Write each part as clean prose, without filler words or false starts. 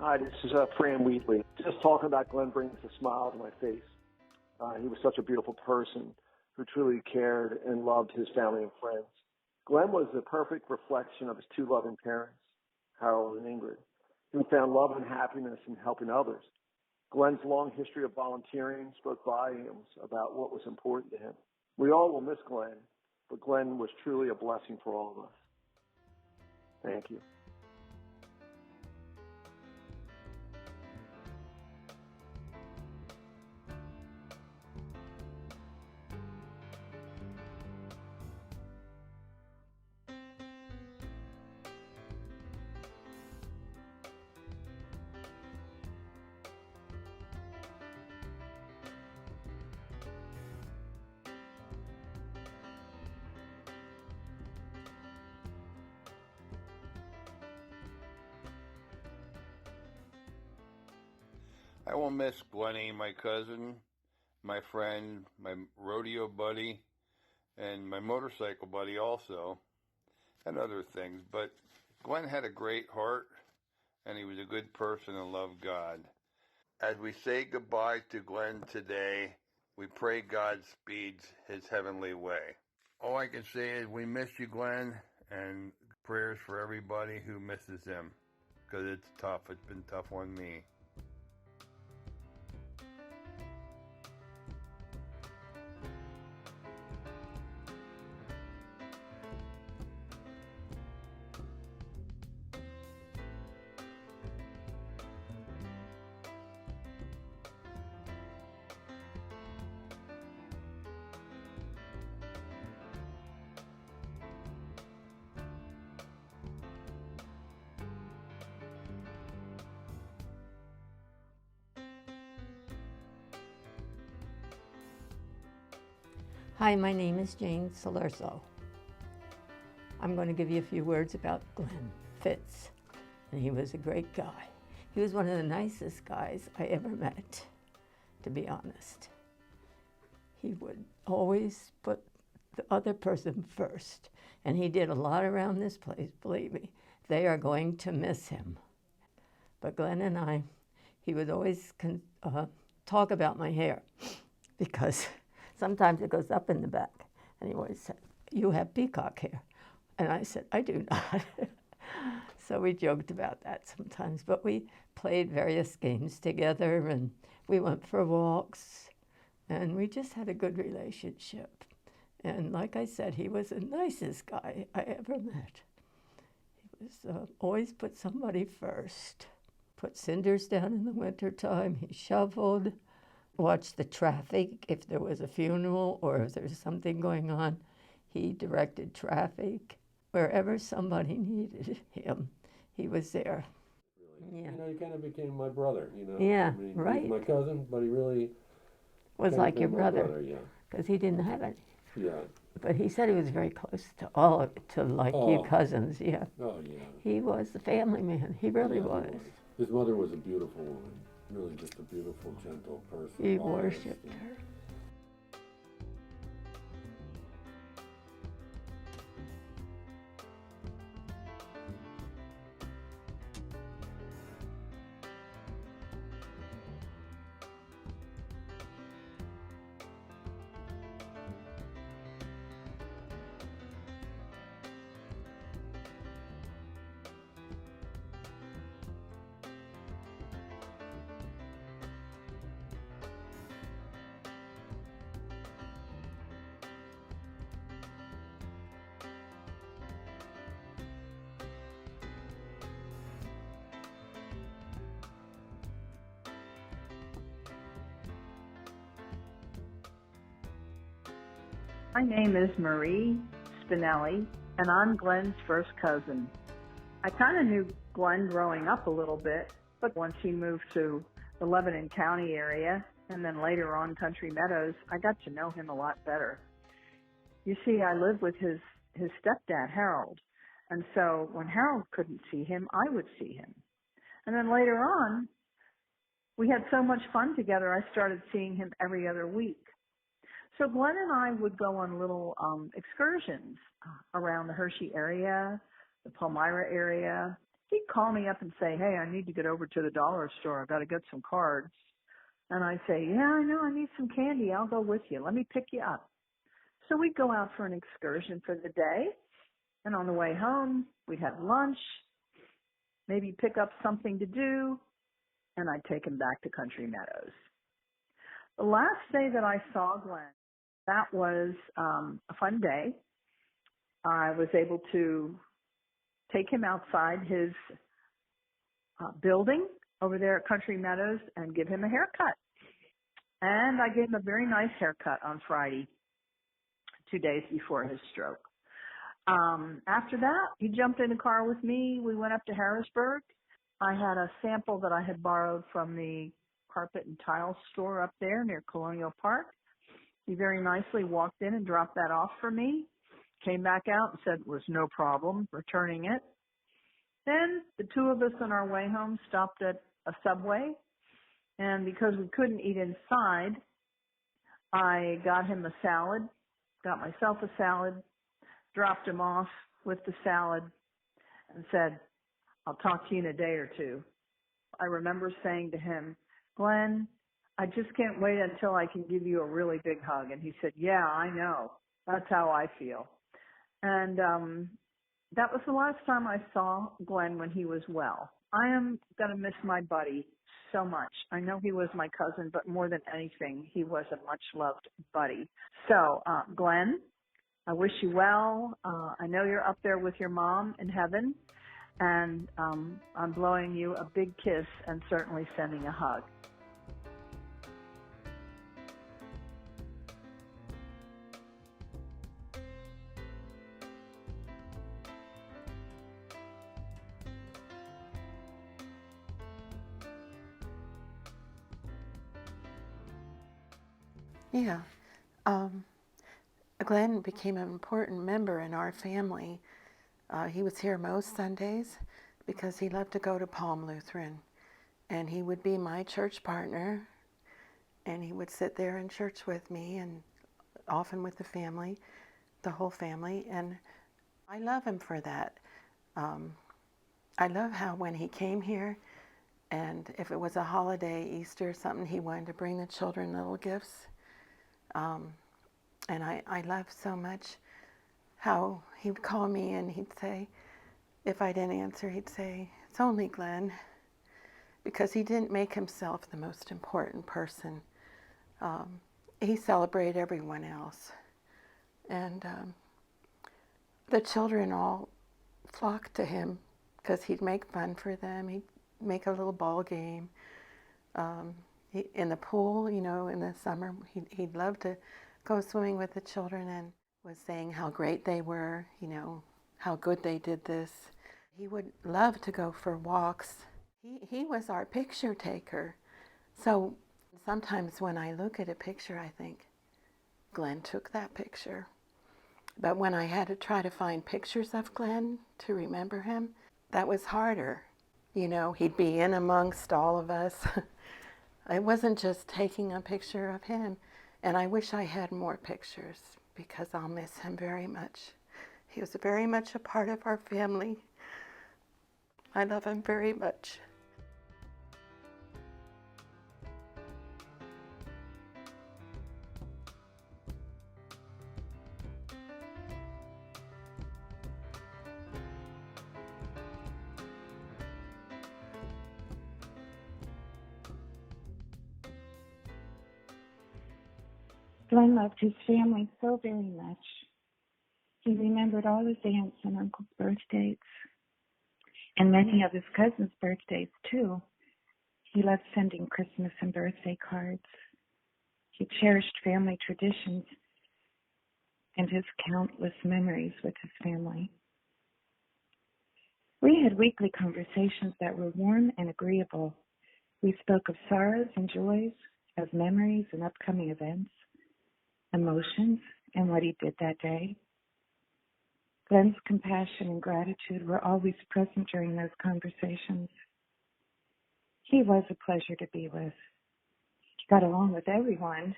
Hi, this is Fran Wheatley. Just talking about Glenn brings a smile to my face. He was such a beautiful person who truly cared and loved his family and friends. Glenn was the perfect reflection of his two loving parents, Harold and Ingrid, who found love and happiness in helping others. Glenn's long history of volunteering spoke volumes about what was important to him. We all will miss Glenn, but Glenn was truly a blessing for all of us. Thank you. I will miss Glennie, my cousin, my friend, my rodeo buddy, and my motorcycle buddy also, and other things. But Glenn had a great heart, and he was a good person and loved God. As we say goodbye to Glenn today, we pray God speeds his heavenly way. All I can say is we miss you, Glenn, and prayers for everybody who misses him, because it's tough. It's been tough on me. Hi, my name is Jane Salerzo. I'm going to give you a few words about Glenn Fitze, and he was a great guy. He was one of the nicest guys I ever met, to be honest. He would always put the other person first, and he did a lot around this place, believe me. They are going to miss him. But Glenn and I, he would always talk about my hair, because sometimes it goes up in the back. And he always said, "You have peacock hair." And I said, "I do not." So we joked about that sometimes. But we played various games together, and we went for walks, and we just had a good relationship. And like I said, he was the nicest guy I ever met. He was always put somebody first. Put cinders down in the wintertime. He shoveled. Watched the traffic if there was a funeral or if there was something going on. He directed traffic. Wherever somebody needed him, he was there. Really. Yeah. He kind of became my brother, Yeah, I mean, right. He's my cousin, but he really was like your brother. Yeah. Because he didn't have any. Yeah. But he said he was very close to you cousins, yeah. Oh, yeah. He was the family man. He really was. He was. His mother was a beautiful woman. Really just a beautiful, gentle person. He worshipped her. My name is Marie Spinelli, and I'm Glenn's first cousin. I kind of knew Glenn growing up a little bit, but once he moved to the Lebanon County area, and then later on Country Meadows, I got to know him a lot better. You see, I lived with his stepdad, Harold, and so when Harold couldn't see him, I would see him. And then later on, we had so much fun together, I started seeing him every other week. So Glenn and I would go on little excursions around the Hershey area, the Palmyra area. he'd call me up and say, hey, I need to get over to the dollar store. I've got to get some cards. And I'd say, yeah, I know, I need some candy. I'll go with you. Let me pick you up. So we'd go out for an excursion for the day. And on the way home, we'd have lunch, maybe pick up something to do, and I'd take him back to Country Meadows. The last day that I saw Glenn, that was a fun day. I was able to take him outside his building over there at Country Meadows and give him a haircut. And I gave him a very nice haircut on Friday, 2 days before his stroke. After that, he jumped in the car with me. We went up to Harrisburg. I had a sample that I had borrowed from the carpet and tile store up there near Colonial Park. He very nicely walked in and dropped that off for me, came back out and said it was no problem returning it. Then the two of us on our way home stopped at a Subway, and because we couldn't eat inside, I got him a salad, got myself a salad, dropped him off with the salad, and said, I'll talk to you in a day or two. I remember saying to him, Glenn, I just can't wait until I can give you a really big hug. And he said, yeah, I know. That's how I feel. And that was the last time I saw Glenn when he was well. I am going to miss my buddy so much. I know he was my cousin, but more than anything, he was a much-loved buddy. So, Glenn, I wish you well. I know you're up there with your mom in heaven, and I'm blowing you a big kiss and certainly sending a hug. Yeah. Glenn became an important member in our family. He was here most Sundays because he loved to go to Palm Lutheran. And he would be my church partner, and he would sit there in church with me and often with the family, the whole family. And I love him for that. I love how when he came here, and if it was a holiday, Easter or something, he wanted to bring the children little gifts. And I love so much how he would call me and he'd say, if I didn't answer, he'd say, it's only Glenn, because he didn't make himself the most important person. He celebrated everyone else. And the children all flocked to him because he'd make fun for them. He'd make a little ball game. In the pool, you know, in the summer, he'd love to go swimming with the children and was saying how great they were, you know, how good they did this. He would love to go for walks. He was our picture taker. So sometimes when I look at a picture, I think, Glenn took that picture. But when I had to try to find pictures of Glenn to remember him, that was harder. You know, he'd be in amongst all of us. It wasn't just taking a picture of him. And I wish I had more pictures because I'll miss him very much. He was very much a part of our family. I love him very much. Glenn loved his family so very much. He remembered all his aunts and uncles' birthdays, and many of his cousins' birthdays, too. He loved sending Christmas and birthday cards. He cherished family traditions and his countless memories with his family. We had weekly conversations that were warm and agreeable. We spoke of sorrows and joys, of memories and upcoming events, emotions, and what he did that day. Glenn's compassion and gratitude were always present during those conversations. He was a pleasure to be with. He got along with everyone.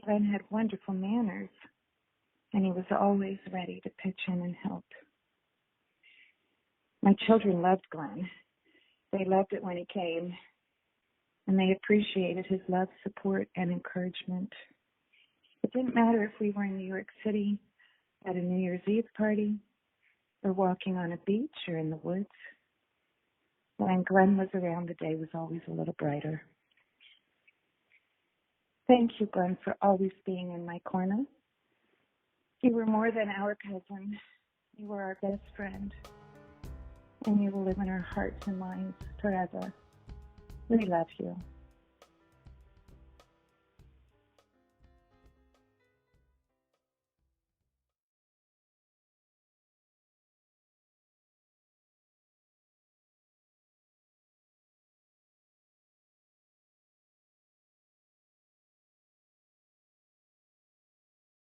Glenn had wonderful manners, and he was always ready to pitch in and help. My children loved Glenn. They loved it when he came, and they appreciated his love, support, and encouragement. It didn't matter if we were in New York City at a New Year's Eve party or walking on a beach or in the woods. When Glenn was around, the day was always a little brighter. Thank you, Glenn, for always being in my corner. You were more than our cousin. You were our best friend. And you will live in our hearts and minds forever. We love you.